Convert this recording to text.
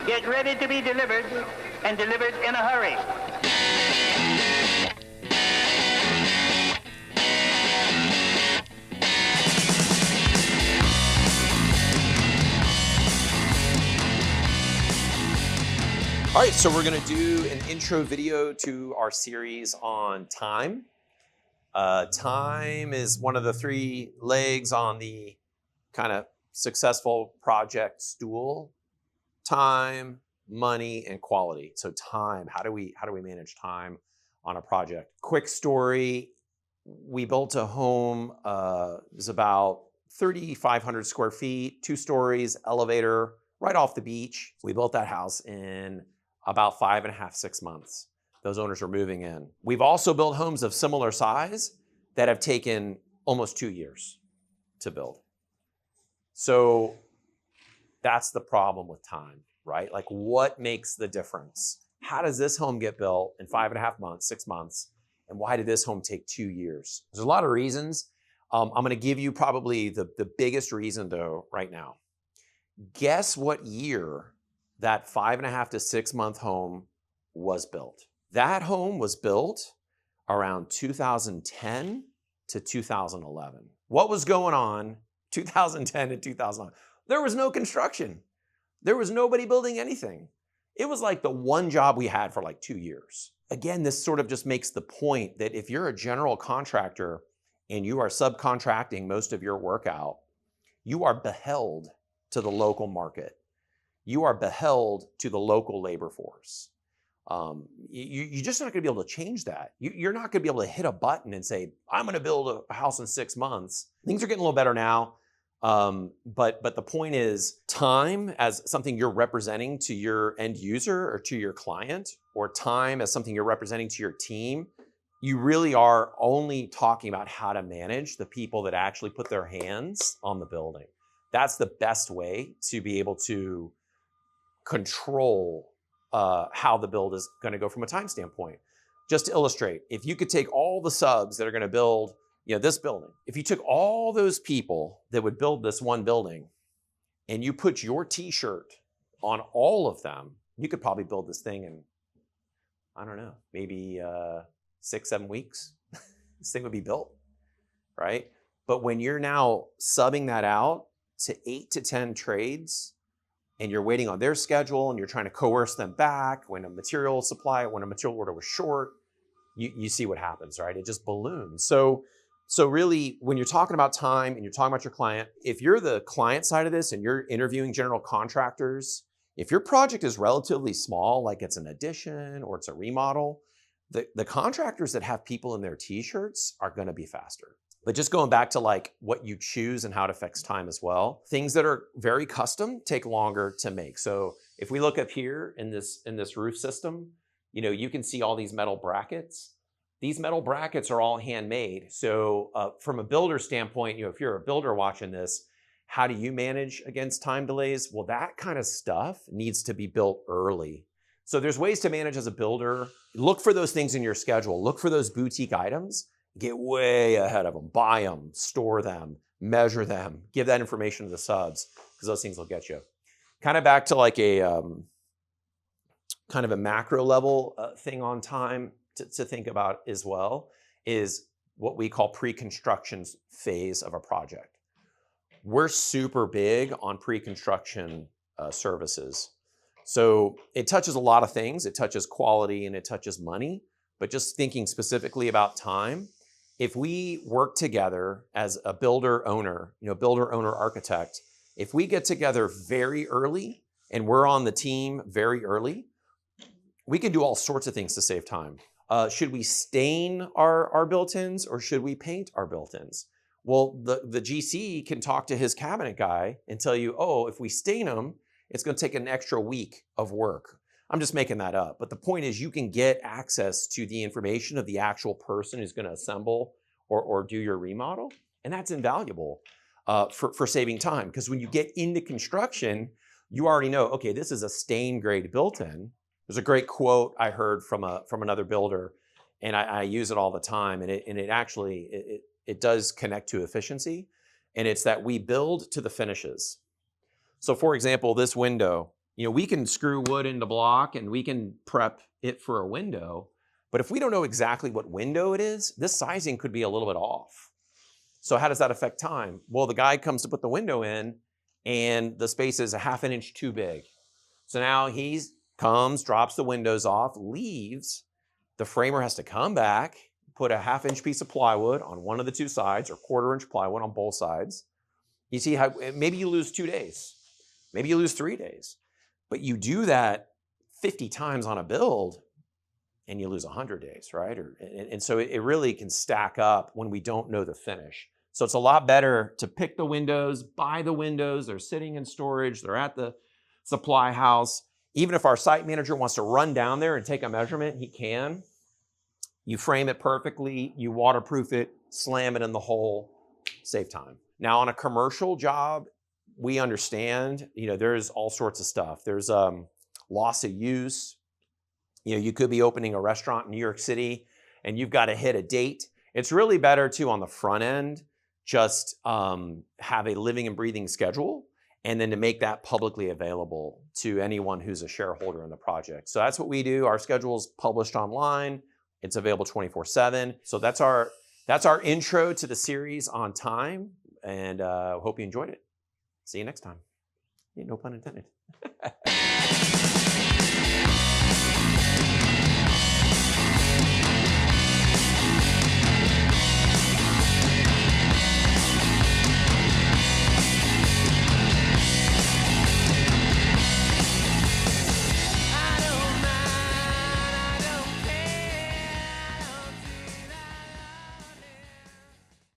is ready to be delivered and delivered in a hurry. All right, so we're gonna do an intro video to our series on time. Time is one of the three legs on the kind of successful project stool. Time, money, and quality. So time, how do we manage time on a project? Quick story, we built a home, it was about 3,500 square feet, 2 stories, elevator, right off the beach. We built that house in about 5.5, 6 months. Those owners are moving in. We've also built homes of similar size that have taken almost 2 years to build. So that's the problem with time, right? Like, what makes the difference? How does this home get built in 5.5 months, 6 months? And why did this home take 2 years? There's a lot of reasons. I'm gonna give you probably the biggest reason though right now. Guess what year that 5.5 to 6 month home was built? That home was built around 2010 to 2011. What was going on 2010 to 2011? There was no construction. There was nobody building anything. It was like the one job we had for like 2 years. Again, this sort of just makes the point that if you're a general contractor and you are subcontracting most of your work out, you are beheld to the local market. You are beheld to the local labor force. You're just not gonna be able to change that. You're not gonna be able to hit a button and say, I'm gonna build a house in 6 months. Things are getting a little better now. But the point is, time as something you're representing to your end user or to your client, or time as something you're representing to your team, you really are only talking about how to manage the people that actually put their hands on the building. That's the best way to be able to control how the build is going to go from a time standpoint. Just to illustrate, if you could take all the subs that are going to build this building, if you took all those people that would build this one building and you put your t-shirt on all of them, you could probably build this thing in, I don't know, maybe 6, 7 weeks. This thing would be built, right? But when you're now subbing that out to 8 to 10 trades, and you're waiting on their schedule and you're trying to coerce them back when a material supply, when a material order was short, you see what happens, right? It just balloons. So really, when you're talking about time and you're talking about your client, if you're the client side of this and you're interviewing general contractors, if your project is relatively small, like it's an addition or it's a remodel, the contractors that have people in their t-shirts are gonna be faster. But just going back to like what you choose and how it affects time as well, things that are very custom take longer to make. So if we look up here in this roof system, you can see all these metal brackets. These metal brackets are all handmade. So from a builder standpoint, if you're a builder watching this, how do you manage against time delays? Well, that kind of stuff needs to be built early. So there's ways to manage as a builder. Look for those things in your schedule. Look for those boutique items. Get way ahead of them, buy them, store them, measure them, give that information to the subs, because those things will get you. Kind of back to like a kind of a macro level thing on time to think about as well is what we call pre-construction phase of a project. We're super big on pre-construction services. So it touches a lot of things. It touches quality and it touches money, but just thinking specifically about time, if we work together as a builder owner, builder owner architect, if we get together very early and we're on the team very early, we can do all sorts of things to save time. Should we stain our built-ins or should we paint our built-ins? Well, the GC can talk to his cabinet guy and tell you, oh, if we stain them, it's going to take an extra week of work. I'm just making that up. But the point is you can get access to the information of the actual person who's going to assemble or do your remodel. And that's invaluable for saving time. Because when you get into construction, you already know, okay, this is a stain grade built-in. There's a great quote I heard from another builder, and I use it all the time. And it actually does connect to efficiency. And it's that we build to the finishes. So for example, this window, We can screw wood into block and we can prep it for a window. But if we don't know exactly what window it is, this sizing could be a little bit off. So how does that affect time? Well, the guy comes to put the window in and the space is a half an inch too big. So now he comes, drops the windows off, leaves. The framer has to come back, put a half-inch piece of plywood on one of the two sides or quarter-inch plywood on both sides. You see how maybe you lose 2 days, maybe you lose 3 days, but you do that 50 times on a build and you lose 100 days, right? And so it really can stack up when we don't know the finish. So it's a lot better to pick the windows, buy the windows, they're sitting in storage, they're at the supply house. Even if our site manager wants to run down there and take a measurement, he can. You frame it perfectly, you waterproof it, slam it in the hole, save time. Now on a commercial job, we understand, there's all sorts of stuff. There's loss of use. You could be opening a restaurant in New York City and you've got to hit a date. It's really better to, on the front end, just have a living and breathing schedule and then to make that publicly available to anyone who's a shareholder in the project. So that's what we do. Our schedule is published online. It's available 24/7. So that's our intro to the series on time, and hope you enjoyed it. See you next time. Yeah, no pun intended.